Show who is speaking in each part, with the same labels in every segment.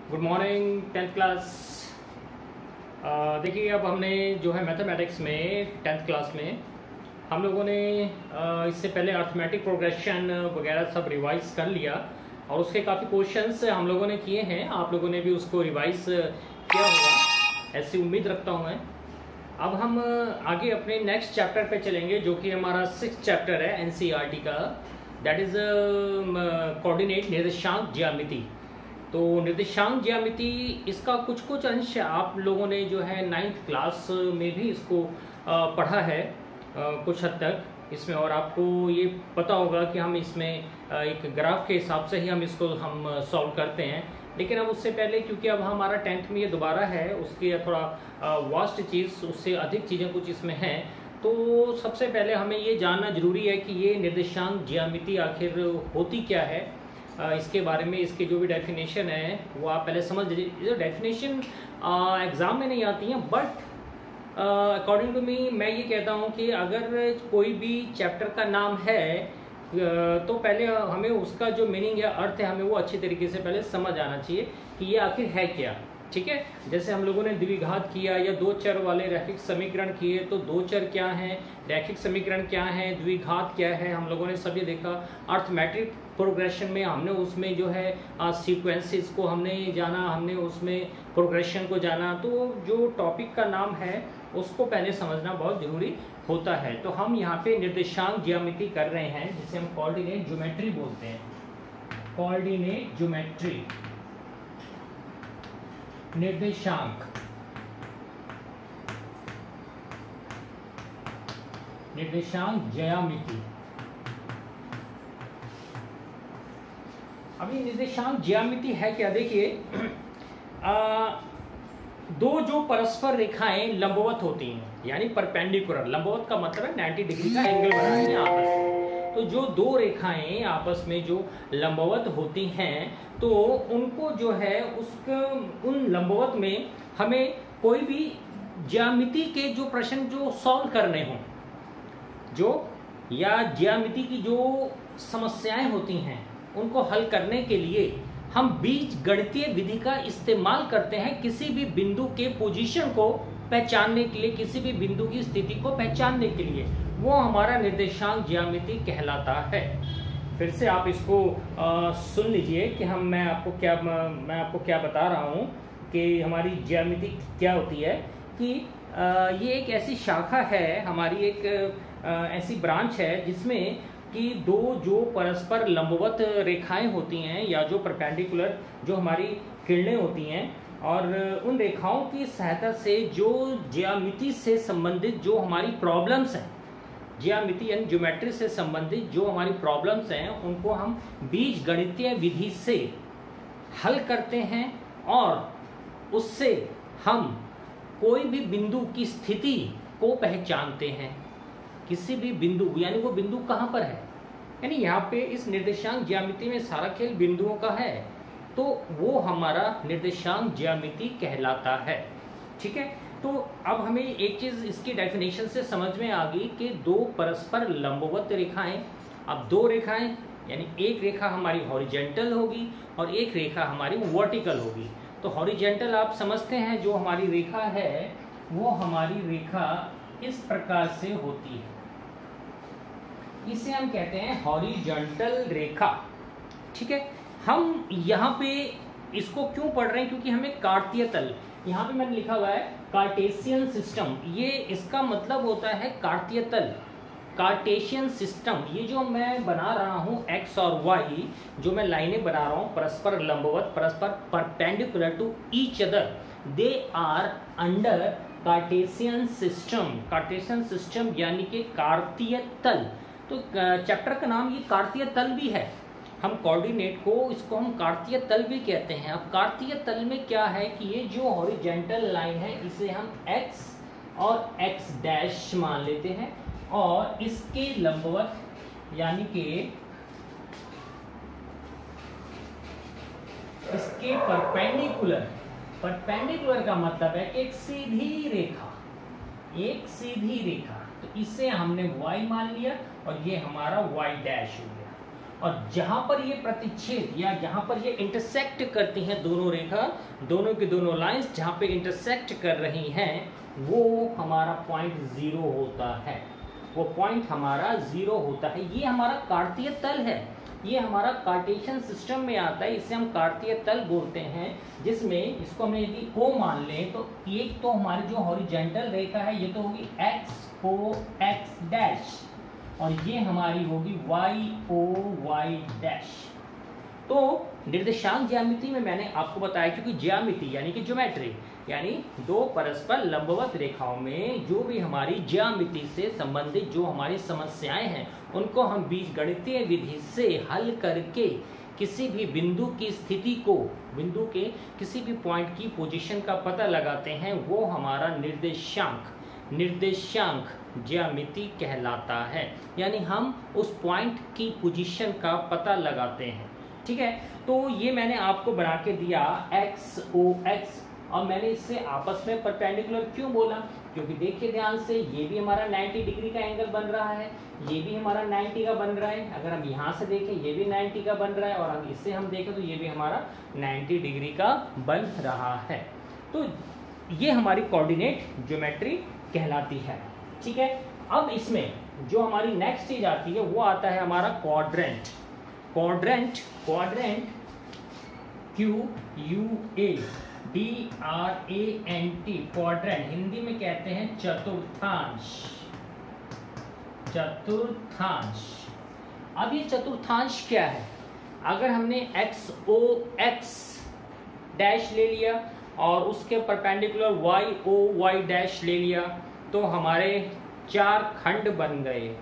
Speaker 1: Good morning 10th class. देखिए, अब हमने जो है मैथमेटिक्स में 10th क्लास में हम लोगों ने इससे पहले अर्थमेटिक प्रोग्रेशन वगैरह सब रिवाइज कर लिया और उसके काफ़ी क्वेश्चंस हम लोगों ने किए हैं। आप लोगों ने भी उसको रिवाइज किया होगा, ऐसी उम्मीद रखता हूँ मैं। अब हम आगे अपने नेक्स्ट चैप्टर पे चलेंगे जो कि हमारा 6th चैप्टर है एनसीईआरटी का, दैट इज़ कोऑर्डिनेट निर्देशांक ज्यामिति। तो निर्देशांक ज्यामिति इसका कुछ कुछ अंश आप लोगों ने जो है 9th क्लास में भी इसको पढ़ा है कुछ हद तक इसमें, और आपको ये पता होगा कि हम इसमें एक ग्राफ के हिसाब से ही हम इसको सॉल्व करते हैं। लेकिन अब उससे पहले, क्योंकि अब हमारा 10th में ये दोबारा है, उसकी थोड़ा वास्ट चीज़, उससे अधिक चीज़ें कुछ इसमें हैं, तो सबसे पहले हमें ये जानना जरूरी है कि ये निर्देशांक ज्यामिति आखिर होती क्या है। इसके बारे में इसके जो भी डेफिनेशन है वो आप पहले समझ लीजिए। डेफिनेशन एग्ज़ाम में नहीं आती हैं, बट अकॉर्डिंग टू मी मैं ये कहता हूँ कि अगर कोई भी चैप्टर का नाम है तो पहले हमें उसका जो मीनिंग या अर्थ है हमें वो अच्छी तरीके से पहले समझ आना चाहिए कि ये आखिर है क्या। ठीक है, जैसे हम लोगों ने द्विघात किया या दो चर वाले रैखिक समीकरण किए, तो दो चर क्या हैं, रैखिक समीकरण क्या है, द्विघात क्या है, हम लोगों ने सब ये देखा। अर्थमेटिक प्रोग्रेशन में हमने उसमें जो है सीक्वेंसेस को हमने जाना, हमने उसमें प्रोग्रेशन को जाना। तो जो टॉपिक का नाम है उसको पहले समझना बहुत ज़रूरी होता है। तो हम यहाँ पे निर्देशांक ज्यामिति कर रहे हैं, जिसे हम कोऑर्डिनेट ज्योमेट्री बोलते हैं। कोऑर्डिनेट ज्योमेट्री, निर्देशांक, निर्देशांक ज्यामिति। अभी निर्देशांक ज्यामिति है क्या, देखिए दो जो परस्पर रेखाएं लंबवत होती हैं, यानी परपेंडिकुलर। लंबवत का मतलब है 90 डिग्री का एंगल बनाएंगे आपस में। तो जो दो रेखाएं आपस में जो लंबवत होती हैं, तो उनको जो है उन लंबवत में हमें कोई भी ज्यामिति के जो प्रश्न जो सॉल्व करने हों, जो या ज्यामिति की जो समस्याएं होती हैं उनको हल करने के लिए हम बीज गणितीय विधि का इस्तेमाल करते हैं किसी भी बिंदु के पोजीशन को पहचानने के लिए, किसी भी बिंदु की स्थिति को पहचानने के लिए। वो हमारा निर्देशांक ज्यामिति कहलाता है। फिर से आप इसको सुन लीजिए कि मैं आपको क्या बता रहा हूँ कि हमारी ज्यामिति क्या होती है। कि ये एक ऐसी शाखा है हमारी, एक ऐसी ब्रांच है जिसमें कि दो जो परस्पर लंबवत रेखाएं होती हैं या जो परपेंडिकुलर जो हमारी किरणें होती हैं, और उन रेखाओं की सहायता से जो ज्यामिति से संबंधित जो हमारी प्रॉब्लम्स हैं, ज्यामिति यानी ज्योमेट्री से संबंधित जो हमारी प्रॉब्लम्स हैं, उनको हम बीज गणितीय विधि से हल करते हैं और उससे हम कोई भी बिंदु की स्थिति को पहचानते हैं। किसी भी बिंदु, यानी वो बिंदु कहाँ पर है, यानी यहाँ पे इस निर्देशांक ज्यामिति में सारा खेल बिंदुओं का है, तो वो हमारा निर्देशांक ज्यामिति कहलाता है। ठीक है, तो अब हमें एक चीज़ इसकी डेफिनेशन से समझ में आ गई कि दो परस्पर लंबवत रेखाएं। अब दो रेखाएं यानी एक रेखा हमारी हॉरिजेंटल होगी और एक रेखा हमारी वर्टिकल होगी। तो हॉरिजेंटल आप समझते हैं, जो हमारी रेखा है वो हमारी रेखा इस प्रकार से होती है, इसे हम कहते हैं हॉरिजॉन्टल रेखा। ठीक है, हम यहाँ पे इसको क्यों पढ़ रहे हैं, क्योंकि हमें कार्तीय तल, यहाँ पे मैंने लिखा हुआ है कार्टेशियन सिस्टम, ये इसका मतलब होता है कार्तीय तल, कार्टेशियन सिस्टम। ये जो मैं बना रहा हूँ एक्स और वाई, जो मैं लाइनें बना रहा हूँ परस्पर लंबवत, परस्पर perpendicular to each other, they are under Cartesian system. Cartesian system यानी कि कार्तीय तल। तो चैप्टर का नाम ये कार्तीय तल भी है। हम कोऑर्डिनेट को, इसको हम कार्तीय तल भी कहते हैं। अब कार्तीय तल में क्या है कि ये जो हॉरिजॉन्टल लाइन है इसे हम x और x डैश मान लेते हैं, और इसके लंबवत यानी कि इसके परपेंडिकुलर, परपेंडिकुलर का मतलब है कि एक सीधी रेखा, एक सीधी रेखा। तो इसे हमने y मान लिया और ये हमारा y डैश हो गया। और जहां पर ये प्रतिच्छेद या जहां पर ये इंटरसेक्ट करती हैं दोनों रेखा, दोनों की दोनों लाइंस जहां पे इंटरसेक्ट कर रही हैं, वो हमारा पॉइंट 0 होता है। वो पॉइंट हमारा 0 होता है। ये हमारा कार्तीय तल है, ये हमारा कार्टेशियन सिस्टम में आता है, इसे हम कार्तीय तल बोलते हैं, जिसमें इसको हमने यदि O मान लें तो एक तो हमारी जो हॉरिजॉन्टल रेखा है ये तो होगी XO X डैश, और ये हमारी होगी YO Y डैश। तो निर्देशांक ज्यामिति में मैंने आपको बताया, क्योंकि ज्यामिति यानी कि ज्योमेट्री यानी दो परस्पर लंबवत रेखाओं में जो भी हमारी ज्यामिति से संबंधित जो हमारी समस्याएं हैं उनको हम बीजगणितीय विधि से हल करके किसी भी बिंदु की स्थिति को, बिंदु के किसी भी पॉइंट की पोजीशन का पता लगाते हैं, वो हमारा निर्देशांक ज्यामिति कहलाता है। यानी हम उस पॉइंट की पोजीशन का पता लगाते हैं। ठीक है, तो ये मैंने आपको बना के दिया XOX, और मैंने इससे आपस में परपेंडिकुलर क्यों बोला, क्योंकि देखिए ध्यान से, ये भी हमारा 90 डिग्री का एंगल बन रहा है, ये भी हमारा 90 का बन रहा है। अगर हम यहाँ से देखें ये भी 90 का बन रहा है, और हम इससे हम देखें तो ये भी हमारा 90 डिग्री का बन रहा है। तो ये हमारी कोऑर्डिनेट ज्योमेट्री कहलाती है। ठीक है, अब इसमें जो हमारी नेक्स्ट चीज आती है वो आता है हमारा quadrant. Quadrant QUADRANT, quadrant Hindi में कहते हैं चतुर्थांश। अब ये चतुर्थांश क्या है? अगर हमने XOX डैश ले लिया और उसके परपेंडिकुलर YOY डैश ले लिया तो हमारे चार खंड बन गए।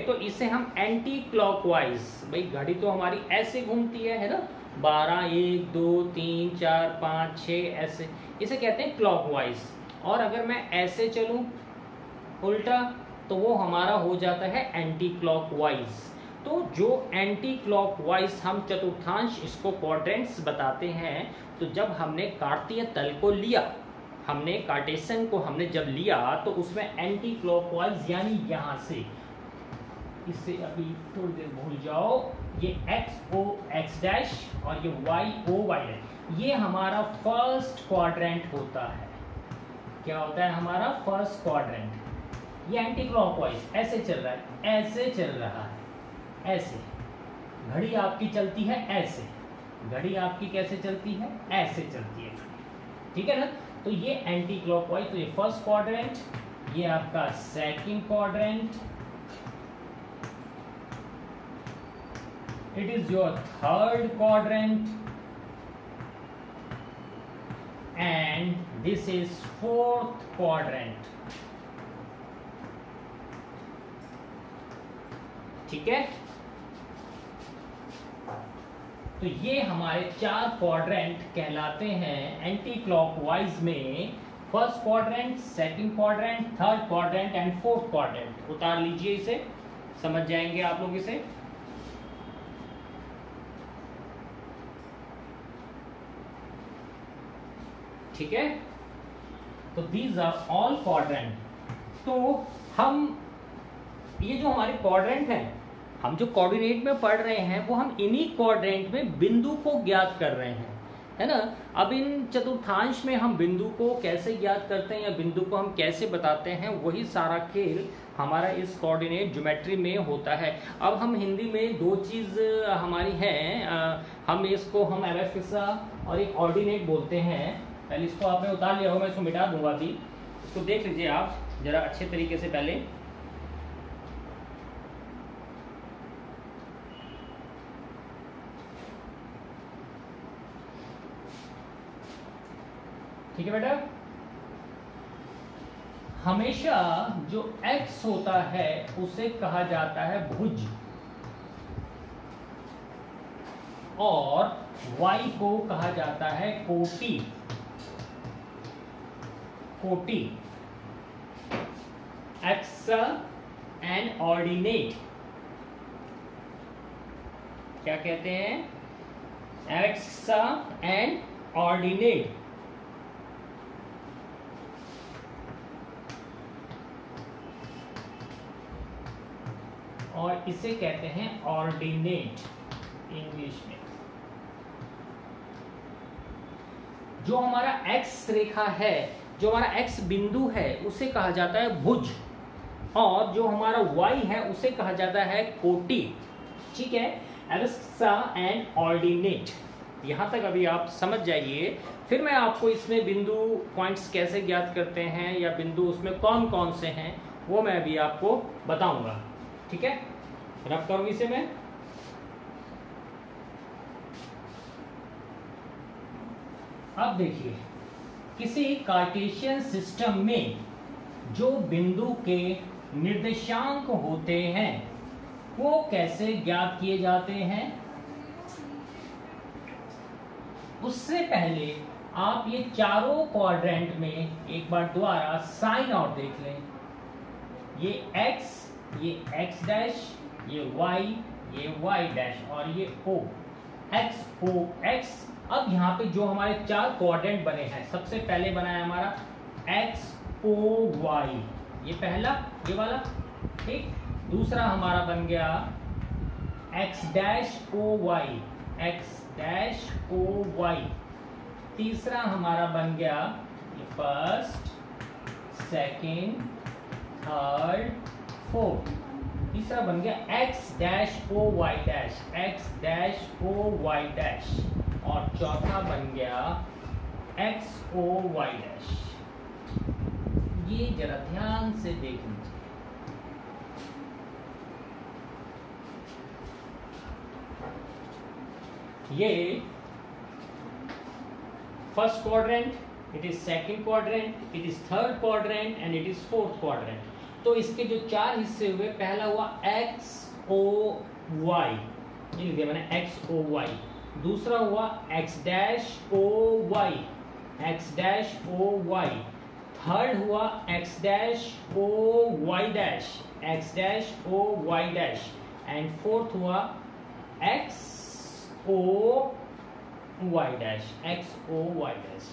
Speaker 1: तो इसे हम एंटी क्लॉकवाइज, भाई घड़ी तो हमारी ऐसे घूमती है ना, 12 1 2 3 4 5 6 ऐसे, इसे कहते हैं क्लॉकवाइज। और अगर मैं ऐसे चलूं उल्टा तो वो हमारा हो जाता है एंटी क्लॉकवाइज। तो जो एंटी क्लॉकवाइज हम चतुर्थांश, इसको क्वाड्रेंट्स बताते हैं। तो जब हमने कार्तीय तल को लिया, हमने कार्टेशियन को हमने जब लिया तो उसमें एंटी क्लॉकवाइज यानी यहाँ से, इसे अभी थोड़ी देर भूल जाओ, ये XOX डैश और ये YOY डैश, ये हमारा फर्स्ट क्वाड्रेंट होता है। क्या होता है हमारा फर्स्ट क्वाड्रेंट? ये एंटी क्लॉकवाइज ऐसे चल रहा है, ऐसे चल रहा है, ऐसे घड़ी आपकी चलती है, ऐसे घड़ी आपकी कैसे चलती है? ऐसे चलती है। ठीक है ना? तो ये एंटी क्लॉकवाइज, तो ये फर्स्ट क्वाड्रेंट, ये आपका second quadrant, it is your third quadrant, and this is fourth quadrant. ठीक है, तो ये हमारे चार क्वाड्रेंट कहलाते हैं एंटी क्लॉकवाइज में। First quadrant, second quadrant, third quadrant and fourth quadrant. उतार लीजिए इसे, समझ जाएंगे आप लोग इसे। ठीक है, तो दीज आर ऑल क्वाड्रेंट। तो हम ये जो हमारे क्वाड्रेंट हैं, हम जो कोऑर्डिनेट में पढ़ रहे हैं वो हम इन्हीं क्वाड्रेंट में बिंदु को ज्ञात कर रहे हैं, है ना। अब इन चतुर्थांश में हम बिंदु को कैसे ज्ञात करते हैं या बिंदु को हम कैसे बताते हैं, वही सारा खेल हमारा इस कोऑर्डिनेट ज्योमेट्री में होता है। अब हम हिंदी में दो चीज़ हमारी हैं, हम इसको हम एबेक्सा और एक ऑर्डिनेट बोलते हैं। पहले इसको आपने उतार लिया हो, मैं इसको मिटा दूंगा अभी, इसको देख लीजिए आप जरा अच्छे तरीके से पहले। ठीक है बेटा, हमेशा जो x होता है उसे कहा जाता है भुज, और y को कहा जाता है कोटि। x एन ऑर्डिनेट, क्या कहते हैं? x an ordinate. और इसे कहते हैं ऑर्डिनेट इंग्लिश में। जो हमारा एक्स रेखा है, जो हमारा एक्स बिंदु है, उसे कहा जाता है भुज, और जो हमारा वाई है उसे कहा जाता है कोटि। ठीक है, एब्सिस्सा एंड ऑर्डिनेट। यहां तक अभी आप समझ जाइए, फिर मैं आपको इसमें बिंदु पॉइंट्स कैसे ज्ञात करते हैं या बिंदु उसमें कौन कौन से हैं वो मैं अभी आपको बताऊंगा। ठीक है, रब करूं इसे मैं। अब देखिए, किसी कार्टेशियन सिस्टम में जो बिंदु के निर्देशांक होते हैं वो कैसे ज्ञात किए जाते हैं, उससे पहले आप ये चारों क्वाड्रेंट में एक बार दोबारा साइन आउट देख लें। ये x, ये x डैश, ये y डैश और ये o, x o x। अब यहाँ पे जो हमारे चार क्वाड्रेंट बने हैं, सबसे पहले बना है हमारा x o y, ये पहला, ये वाला। ठीक, दूसरा हमारा बन गया x dash o y, x dash o y। तीसरा हमारा बन गया फर्स्ट, सेकंड, थर्ड, फोर्थ। तीसरा बन गया x dash o y dash, x dash o y dash. और चौथा बन गया x o y डैश। ये जरा ध्यान से देख लीजिए। ये first quadrant, it is second quadrant, it is third quadrant and it is fourth quadrant. तो इसके जो चार हिस्से हुए, पहला हुआ x o y, ये लिख दिया मैंने x o y। दूसरा हुआ x dash o y, x dash o y। Third हुआ x dash o y dash, x dash o y dash. And fourth हुआ x o y dash, x o y dash.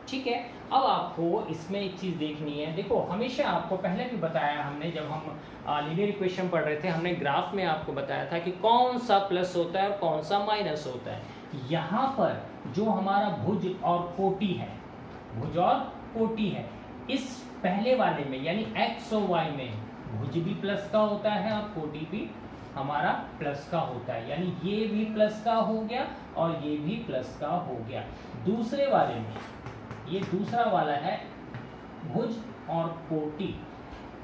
Speaker 1: ठीक है, अब आपको इसमें एक चीज देखनी है। देखो, हमेशा आपको पहले भी बताया हमने, जब हम लीनियर इक्वेशन पढ़ रहे थे, हमने ग्राफ में आपको बताया था कि कौन सा प्लस होता है और कौन सा माइनस होता है। यहाँ पर जो हमारा भुज और कोटि है, भुज और कोटि है, इस पहले वाले में यानी x और y में भुज भी प्लस का होता है और कोटि भी हमारा प्लस का होता है, यानी ये भी प्लस का हो गया और ये भी प्लस का हो गया। दूसरे वाले में, ये दूसरा वाला है भुज और कोटि,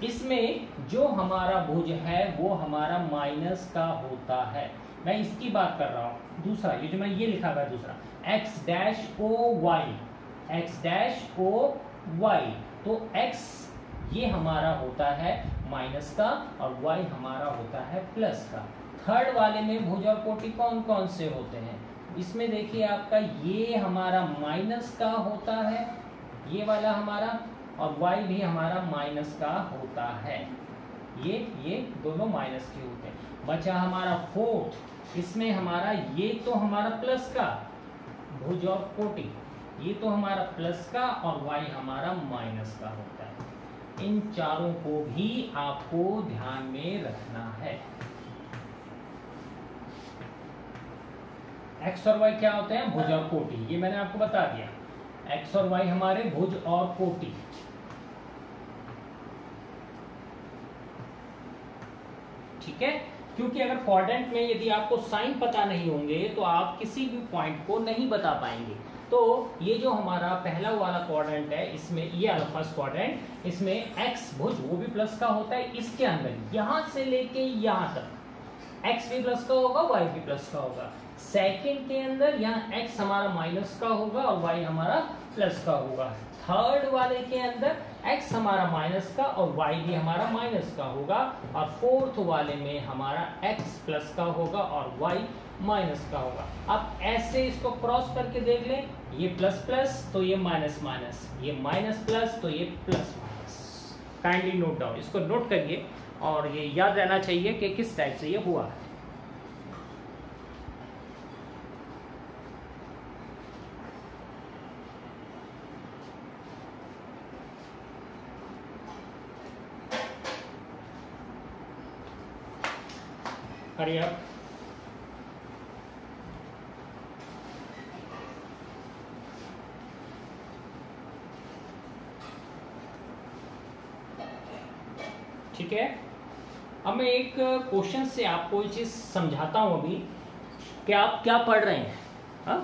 Speaker 1: इसमें जो हमारा भुज है वो हमारा माइनस का होता है। मैं इसकी बात कर रहा हूं। दूसरा, ये जो मैं ये लिखा हुआ है दूसरा, x dash o y, x dash o y। तो x ये हमारा होता है माइनस का और y हमारा होता है प्लस का। थर्ड वाले में भुज और कोटि कौन कौन से होते हैं, इसमें देखिए आपका ये हमारा माइनस का होता है, ये वाला हमारा, और y भी हमारा माइनस का होता है। ये दोनों माइनस के होते हैं। बचा हमारा फोर्थ, इसमें हमारा ये तो हमारा प्लस का भुज और कोटि, ये तो हमारा प्लस का और y हमारा माइनस का होता है। इन चारों को भी आपको ध्यान में रखना है। x और y क्या होते हैं, भुज और कोटि, ये मैंने आपको बता दिया। x और y हमारे भुज और कोटि। ठीक है, क्योंकि अगर क्वाड्रेंट में यदि आपको साइन पता नहीं होंगे तो आप किसी भी पॉइंट को नहीं बता पाएंगे। तो ये जो हमारा पहला वाला क्वाड्रेंट है, इसमें ये वाला फर्स्ट क्वाड्रेंट, इसमें x भुज वो भी प्लस का होता है। इसके अंदर यहां से लेके यहां तक x भी प्लस का होगा, y भी प्लस का होगा। सेकंड के अंदर यहाँ x हमारा माइनस का होगा और y हमारा प्लस का होगा। थर्ड वाले के अंदर x हमारा माइनस का और y भी हमारा माइनस का होगा। और फोर्थ वाले में हमारा x प्लस का होगा और y माइनस का होगा। अब ऐसे इसको क्रॉस करके देख लें, ये प्लस प्लस तो ये माइनस माइनस, ये माइनस प्लस तो ये plus minus. Kindly note down, इसको नोट करिए और ये याद रहना चाहिए कि किस टाइप से ये हुआ है। हरी आप। ठीक है, अब मैं एक क्वेश्चन से आपको ये चीज समझाता हूं अभी कि आप क्या पढ़ रहे हैं। हाँ,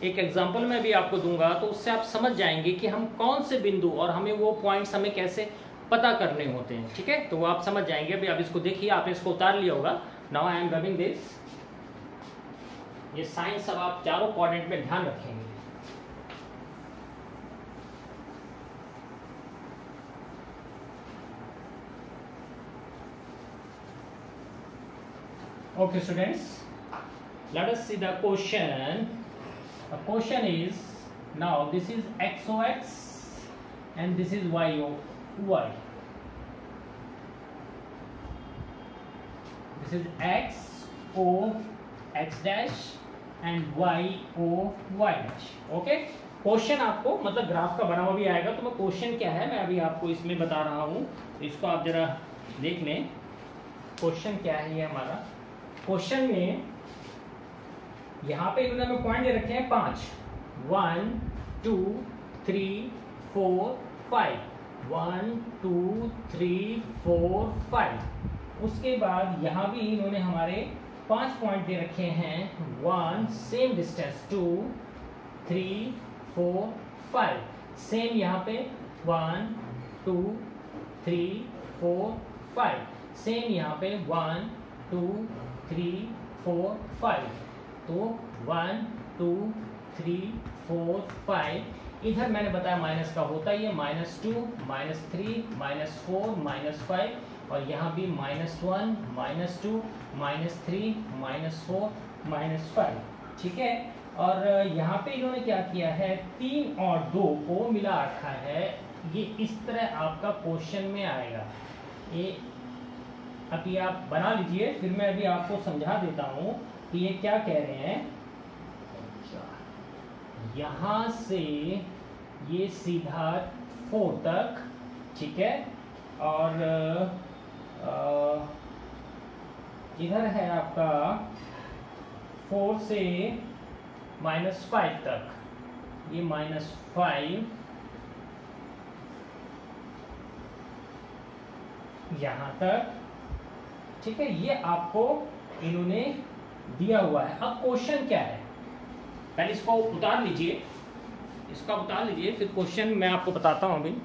Speaker 1: एक एग्जांपल मैं भी आपको दूंगा तो उससे आप समझ जाएंगे कि हम कौन से बिंदु और हमें वो पॉइंट्स हमें कैसे पता करने होते हैं। ठीक है, तो वो आप समझ जाएंगे। अभी आप इसको देखिए, आपने इसको उतार लिया होगा। Now I am rubbing this. ये साइन सब आप चारों कोऑर्डिनेट में ध्यान रखेंगे। Okay, students, let us see the question. The question is, now this is XOX and this is YOY. This is XO X dash and YO Y dash. Okay? Question आपको मतलब graph का बना हुआ भी आएगा, तो मैं क्वेश्चन क्या है मैं अभी आपको इसमें बता रहा हूँ। इसको आप जरा देख लें, क्वेश्चन क्या है ये हमारा। क्वेश्चन में यहाँ पे इन्होंने हमें पॉइंट दे रखे हैं 5, 1 2 3 4 5, 1 2 3 4 5। उसके बाद यहाँ भी इन्होंने हमारे 5 पॉइंट दे रखे हैं, 1 सेम डिस्टेंस, 2 3 4 5, सेम यहाँ पे 1 2 3 4 5, सेम यहाँ पे 1 2 3 4 5। तो 1 2 3 4 5 इधर मैंने बताया माइनस का होता ही है, -2 -3 -4 -5, और यहाँ भी -1 -2 -3 -4 -5। ठीक है, और यहाँ पे इन्होंने क्या किया है, 3 और 2 को मिला रखा है। ये इस तरह आपका क्वेश्चन में आएगा। ये अभी आप बना लीजिए, फिर मैं अभी आपको समझा देता हूं कि ये क्या कह रहे हैं। यहां से ये सीधा 4 तक, ठीक है, और इधर है आपका 4 से -5 तक, ये -5 यहां तक। ठीक है, ये आपको इन्होंने दिया हुआ है। अब क्वेश्चन क्या है, पहले इसको उतार लीजिए, इसका उतार लीजिए, फिर क्वेश्चन मैं आपको बताता हूं। अभी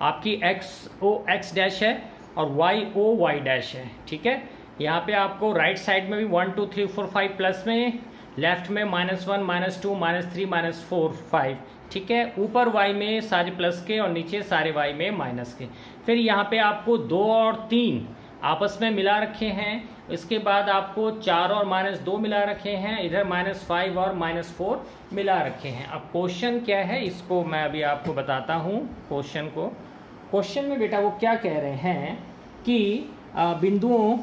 Speaker 1: आपकी XO X' है और YO Y' है। ठीक है, यहाँ पे आपको राइट साइड में भी 1 2 3 4 5 प्लस में, लेफ्ट में -1 -2 -3 -4 5। ठीक है, ऊपर y में सारे प्लस के और नीचे सारे y में माइनस के। फिर यहाँ पे आपको 2 और 3 आपस में मिला रखे हैं। इसके बाद आपको 4 और -2 मिला रखे हैं, इधर -5 और -4 मिला रखे हैं। अब क्वेश्चन क्या है, इसको मैं अभी आपको बताता हूँ क्वेश्चन को। क्वेश्चन में बेटा वो क्या कह रहे हैं कि बिंदुओं,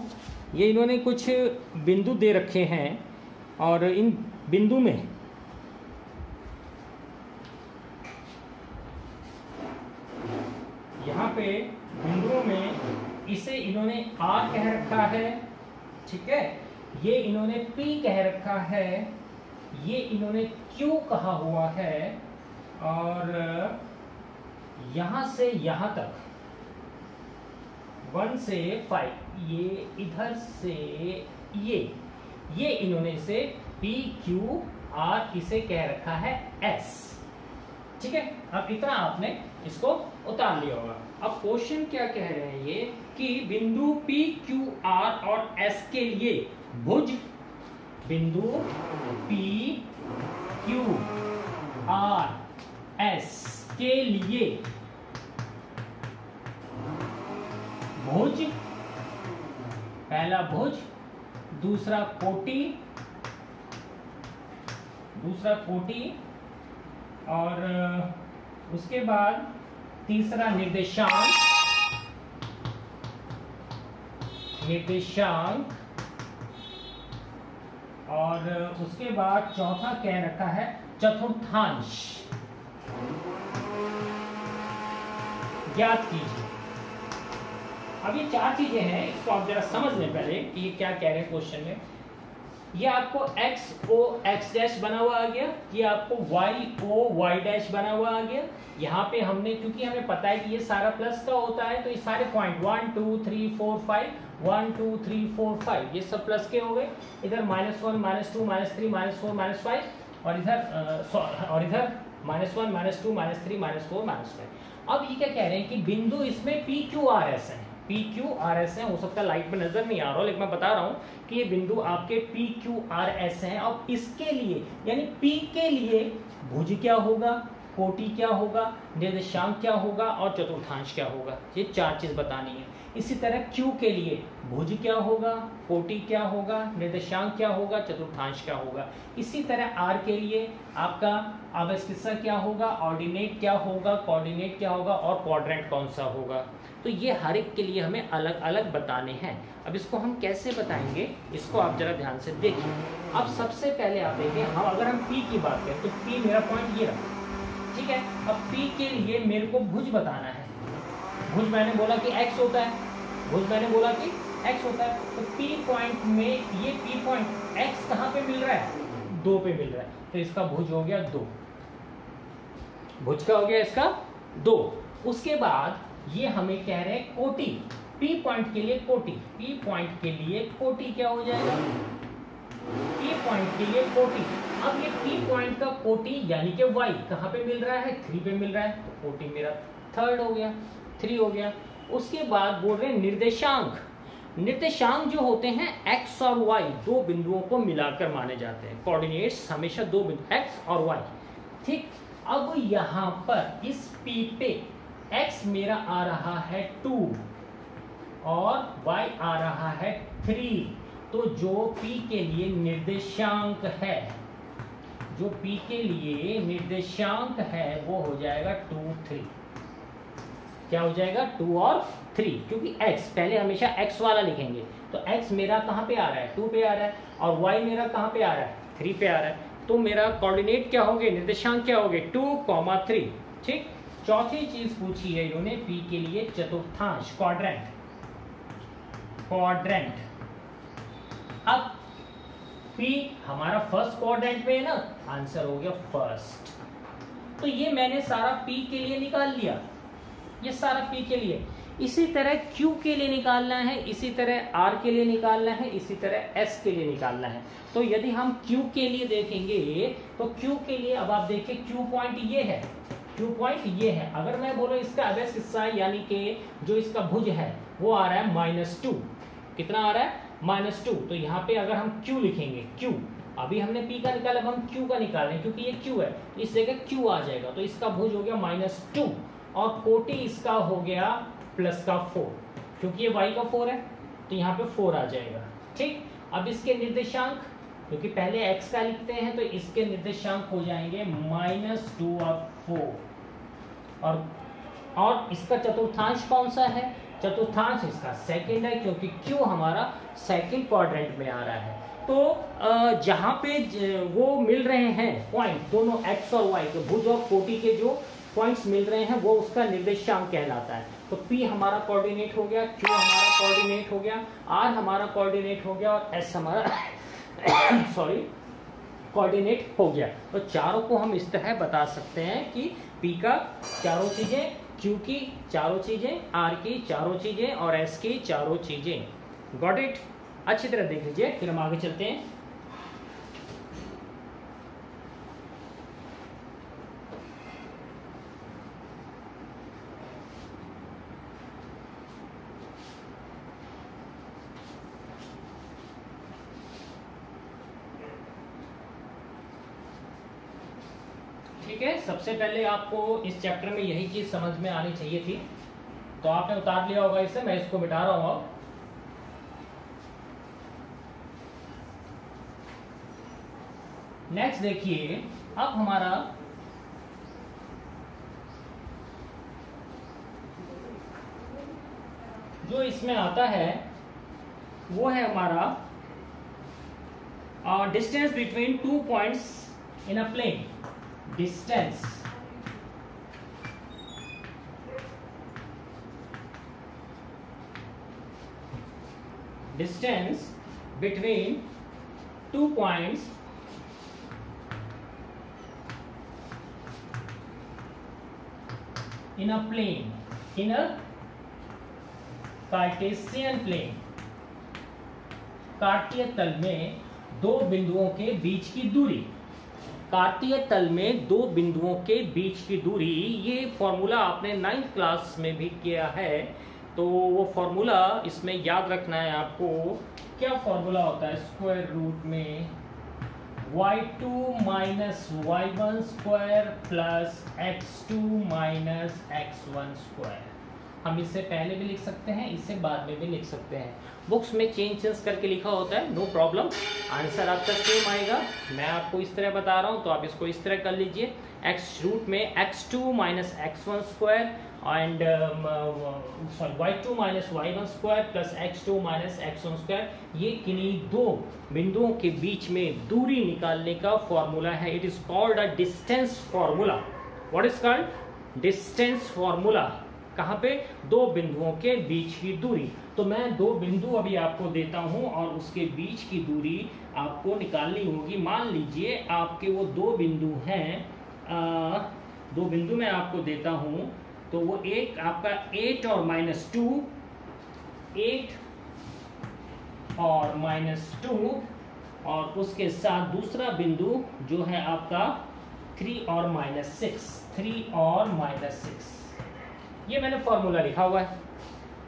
Speaker 1: ये इन्होंने कुछ बिंदु दे रखे हैं और इन बिंदु में यहाँ पे बिंदुओं में इसे इन्होंने R कह रखा है। ठीक है, ये इन्होंने P कह रखा है, ये इन्होंने Q कहा हुआ है, और यहां से यहां तक 1 से 5, ये इधर से ये इन्होंने इसे P Q R इसे कह रखा है S। ठीक है, अब इतना आपने इसको उतार लिया होगा। अब क्वेश्चन क्या कह रहे हैं ये कि बिंदु P Q R और S के लिए भुज, बिंदु P Q R S के लिए भुज, पहला भुज, दूसरा कोटि, और उसके बाद तीसरा निर्देशांक, और उसके बाद चौथा कह रखा है चतुर्थांश। ज्ञात कीजिए। अब ये चार चीजें हैं, इसको आप जरा समझ लें पहले कि ये क्या कह रहे हैं क्वेश्चन में। ये आपको एक्स ओ एक्स डैश बना हुआ आ गया, ये आपको वाई ओ वाई डैश बना हुआ आ गया। यहाँ पे हमने, क्योंकि हमें पता है कि ये सारा प्लस का होता है, तो ये सारे पॉइंट 1 2 3 4 5 1 2 3 4 5 ये सब प्लस के हो गए। इधर -1 -2 -3 -4 -5 और इधर -1 -2 -3 -4 -5। अब ये क्या कह रहे हैं कि बिंदु इसमें पी क्यू आर एस है, पी क्यू आर एस है। हो सकता है लाइट में नजर नहीं आ रहा हो, लेकिन मैं बता रहा हूं कि ये बिंदु आपके पी क्यू आर एस हैं। और इसके लिए यानी पी के लिए भुज क्या होगा, कोटि क्या होगा, निर्देशांक क्या होगा और चतुर्थांश क्या होगा, ये चार चीज बतानी है। इसी तरह Q के लिए भुज क्या होगा, कोटि क्या होगा, निर्देशांक क्या होगा, चतुर्थांश क्या होगा। इसी तरह R के लिए आपका अवस्थिति क्या होगा, ऑर्डिनेट क्या होगा, कोऑर्डिनेट क्या होगा और क्वाड्रेंट कौन सा होगा। तो ये हर एक के लिए हमें अलग अलग बताने हैं। अब इसको हम कैसे बताएंगे, इसको आप जरा ध्यान से देखिए। अब सबसे पहले आप देखिए, हम अगर हम P की बात करें तो P मेरा पॉइंट ये रहा, ठीक है। अब P के लिए मेरे को भुज बताना है। भुज मैंने बोला कि x होता है, भुज मैंने बोला कि x होता है। तो P पॉइंट में ये P पॉइंट x कहाँ पे मिल रहा है, 2 पे मिल रहा है, तो इसका भुज हो गया 2। भुज का हो गया इसका 2। उसके बाद ये हमें कह रहे हैं कोटि, P पॉइंट के लिए कोटि, P पॉइंट के लिए कोटि क्या हो जाएगा, P पॉइंट के लिए कोटि। अब ये P पॉइंट का कोटि यानी कि y कहाँ पे मिल रहा है, 3 पे मिल रहा है, तो कोटि मेरा 3 हो गया, 3 हो गया। उसके बाद बोल रहे हैं निर्देशांक। निर्देशांक जो होते हैं x और y, 2 बिंदुओं को मिलाकर माने जाते हैं। कोऑर्डिनेट्स हमेशा 2 बिंदु x और y, ठीक। अब यहाँ पर इस P पे x मेरा आ रहा है 2 और y आ रहा है 3, तो जो P के लिए निर्देशांक है, जो P के लिए निर्देशांक है वो हो जाएगा 2 3। क्या हो जाएगा, 2 और 3, क्योंकि x पहले हमेशा x वाला लिखेंगे। तो x मेरा कहाँ पे आ रहा है, 2 पे आ रहा है, और y मेरा कहाँ पे आ रहा है, 3 पे आ रहा है। तो मेरा कोऑर्डिनेट क्या होंगे, निर्देशांक क्या होंगे, 2, 3, ठीक। चौथी चीज पूछी है इन्होंने P के लिए चतुर्थांश, क्वाड्रेंट, क्वाड्रेंट। अब P हमारा फर्स्ट क्वाड्रेंट में है ना, आंसर हो गया फर्स्ट। तो ये मैंने सारा P के लिए निकाल लिया, ये सारा P के लिए। इसी तरह Q के लिए निकालना है, इसी तरह R के लिए निकालना है, इसी तरह S के लिए निकालना है। तो यदि हम Q के लिए देखेंगे तो Q के लिए अब आप देखिए Q पॉइंट ये है, Q पॉइंट ये है। अगर मैं बोलूं इसका अवयव हिस्सा यानी कि जो इसका भुज है वो आ रहा है -2। कितना आ रहा है, -2। तो यहाँ पे अगर हम Q लिखेंगे, Q अभी हमने P का निकाला, अब हम Q का निकाल रहे हैं क्योंकि ये Q है, तो इस जगह Q आ जाएगा। तो इसका भुज हो गया -2 और कोटि इसका हो गया +4, क्योंकि ये y का 4 है तो यहाँ पे 4 आ जाएगा, ठीक। अब इसके निर्देशांक, क्योंकि पहले x का लिखते हैं तो इसके निर्देशांक हो जाएंगे -2 और 4। और इसका चतुर्थांश कौन सा है, चतुर्थांश इसका सेकंड है, क्योंकि Q हमारा सेकंड क्वाड्रेंट में आ रहा है। तो जहाँ पे वो मिल रहे हैं पॉइंट, दोनों x और y के भुज और कोटि के जो पॉइंट्स मिल रहे हैं वो उसका निर्देशांक कहलाता है। तो P हमारा कोऑर्डिनेट हो गया, Q हमारा कोऑर्डिनेट हो गया, R हमारा कोऑर्डिनेट हो गया और S हमारा सॉरी कोऑर्डिनेट हो गया। तो चारों को हम इस तरह बता सकते हैं कि P का चारों चीजें, Q की चारों चीजें, R की चारों चीजें और S की चारों चीजें। Got it? अच्छी तरह देख लीजिए, फिर हम आगे चलते हैं। ठीक है, सबसे पहले आपको इस चैप्टर में यही चीज समझ में आनी चाहिए थी, तो आपने उतार लिया होगा इसे, मैं इसको मिटा रहा हूं अब। नेक्स्ट देखिए, अब हमारा जो इसमें आता है वो है हमारा distance between 2 points in a plane. Distance distance between 2 points in a plane, in a Cartesian plane, कार्तीय तल में दो बिंदुओं के बीच की दूरी, कार्तीय तल में दो बिंदुओं के बीच की दूरी, ये फॉर्मूला आपने 9th क्लास में भी किया है, तो वो फॉर्मूला इसमें याद रखना है आपको। क्या फॉर्मूला होता है स्क्वायर रूट में y2 minus y1 square plus x2 minus x1 square. हम इससे पहले भी लिख सकते हैं, इससे बाद में भी लिख सकते हैं। बुक्स में चेंज करके लिखा होता है, नो प्रॉब्लम, आंसर आपका सेम आएगा। मैं आपको इस तरह बता रहा हूँ तो आप इसको इस तरह कर लीजिए। x रूट में x2 minus x1 square and sorry y2 minus y1 square plus x2 minus x1 square, ये किन्हीं दो बिंदुओं के बीच में दूरी निकालने का फॉर्मूला है। It is called a distance formula. What is called? Distance formula. कहाँ पे? दो बिंदुओं के बीच की दूरी। तो मैं दो बिंदु अभी आपको देता हूं और उसके बीच की दूरी आपको निकालनी होगी। मान लीजिए आपके वो दो बिंदु हैं, दो बिंदु मैं आपको देता हूं, तो वो एक आपका 8 और -2, 8 और -2, और उसके साथ दूसरा बिंदु जो है आपका 3 और -6, 3 और -6। ये मैंने फॉर्मूला लिखा हुआ है।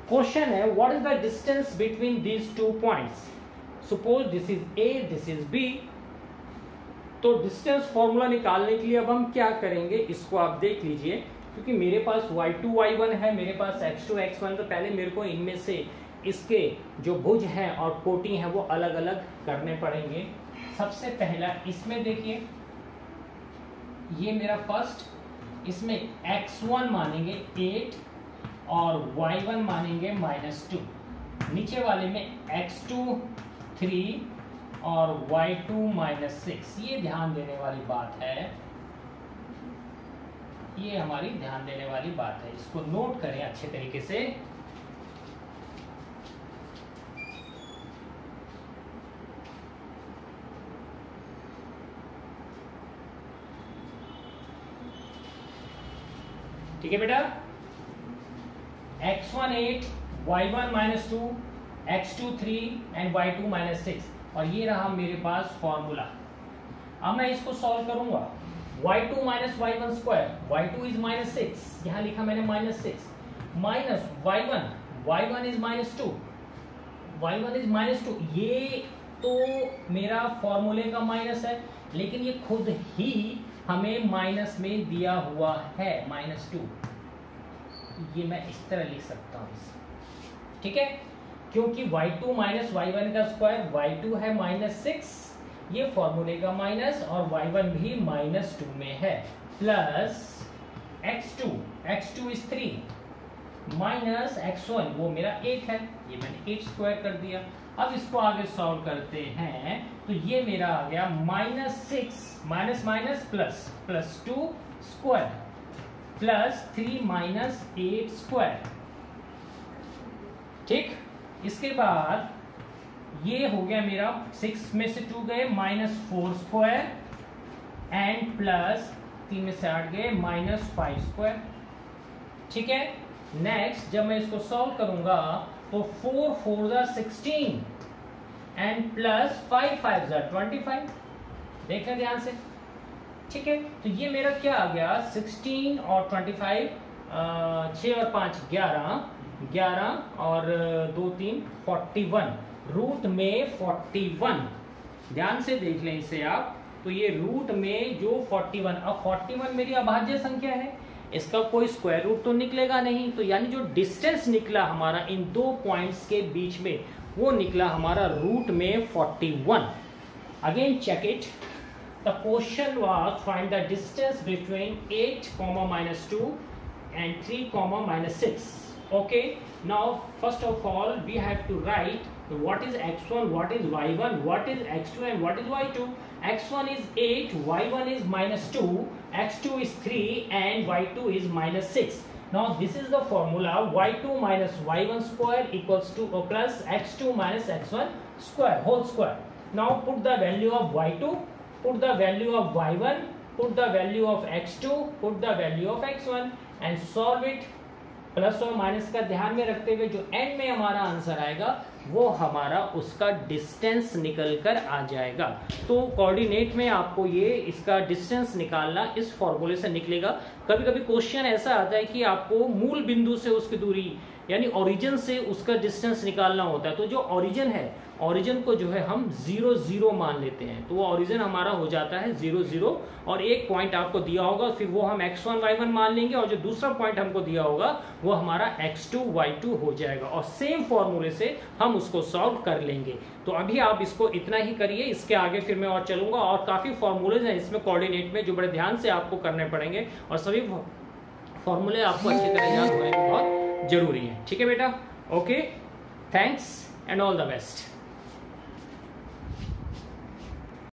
Speaker 1: क्वेश्चन है what is the distance between these two points. Suppose this is A, this is B. तो डिस्टेंस फॉर्मूला निकालने के लिए अब हम क्या करेंगे, इसको आप देख लीजिए। क्योंकि मेरे पास y2 y1 है, मेरे पास x2 x1, तो पहले मेरे को इनमें से इसके जो भुज हैं और कोटि हैं वो अलग अलग करने पड़ेंगे। सबसे पहला इसमें देखिए, ये मेरा फर्स्ट, इसमें x1 मानेंगे 8 और y1 मानेंगे -2। नीचे वाले में x2 3 और y2 -6। ये ध्यान देने वाली बात है, ये हमारी ध्यान देने वाली बात है। इसको नोट करें अच्छे तरीके से। ठीक है बेटा, x1 8, y1 -2, x2 3 and y2 -6, और ये रहा मेरे पास फॉर्मूला। अब मैं इसको सॉल्व करूंगा। y2 minus y1 square, y2 is -6, यहां लिखा मैंने -6, minus y1, y1 is -2, y1 is -2। ये तो मेरा फॉर्मूले का माइनस है, लेकिन ये खुद ही हमें माइनस में दिया हुआ है -2। ये मैं इस तरह लिख सकता हूं, ठीक है, क्योंकि y2 माइनस y1 का स्क्वायर, y2 है -6, ये फॉर्मूले का माइनस, और y1 भी -2 में है, plus x2 is 3 minus x1, वो मेरा 8 है, ये मैंने 8 स्क्वायर कर दिया। अब इसको आगे सॉल्व करते हैं, तो ये मेरा आ गया -6 minus minus plus, +2 square plus 3 minus 8 square. ठीक, इसके बाद ये हो गया मेरा 6 में से 2 गए -4 स्क्वायर एंड प्लस 3 में से 8 गए -5 स्क्वायर। ठीक है, नेक्स्ट जब मैं इसको सॉल्व करूंगा तो 4 4 जा 16 एंड प्लस 5 5 जा 25। देख लें ध्यान से। ठीक है, तो ये मेरा क्या आ गया, 16 और 25, 6 और 5 11 और 2 3 41, रूट में 41। ध्यान से देख लें इसे आप, तो ये रूट में जो 41, अब 41 मेरी अभाज्य संख्या है, इसका कोई स्क्वायर रूट तो निकलेगा नहीं, तो यानी जो डिस्टेंस निकला हमारा इन दो पॉइंट्स के बीच में, वो निकला हमारा रूट में 41। Again check it, the question was find the distance between 8, -2 and 3, -6. Okay, now first of all we have to write what is x1, what is y1, what is x2 and what is y2. x1 is 8, y1 is -2, x2 is 3 and y2 is -6. Now this is the formula y2 minus y1 square equals to plus x2 minus x1 square whole square. Now put the value of y2, put the value of y1, put the value of x2, put the value of x1 and solve it. Plus और minus का ध्यान में रखते हुए जो and में हमारा answer आएगा वो हमारा उसका डिस्टेंस निकल कर आ जाएगा। तो कोऑर्डिनेट में आपको ये इसका डिस्टेंस निकालना इस फॉर्मूले से निकलेगा। कभी कभी क्वेश्चन ऐसा आता है कि आपको मूल बिंदु से उसकी दूरी यानी ओरिजिन से उसका डिस्टेंस निकालना होता है। तो जो ओरिजिन है, ओरिजिन को जो है हम 0 0 मान लेते हैं, तो वो ओरिजिन हमारा हो जाता है 0 0 और एक पॉइंट आपको दिया होगा, फिर वो हम x1 y1 मान लेंगे और जो दूसरा पॉइंट हमको दिया होगा वो हमारा x2 y2 हो जाएगा और सेम फॉर्मूले से हम उसको सॉल्व कर लेंगे। तो अभी आप इसको इतना ही करिए, इसके आगे फिर मैं और चलूंगा और काफी फॉर्मूलेज हैं इसमें कोऑर्डिनेट में जो बड़े ध्यान से आपको करने पड़ेंगे और सभी फॉर्मूले आपको अच्छी तरह याद होने बहुत जरूरी है। ठीक है बेटा, okay, thanks and all the best.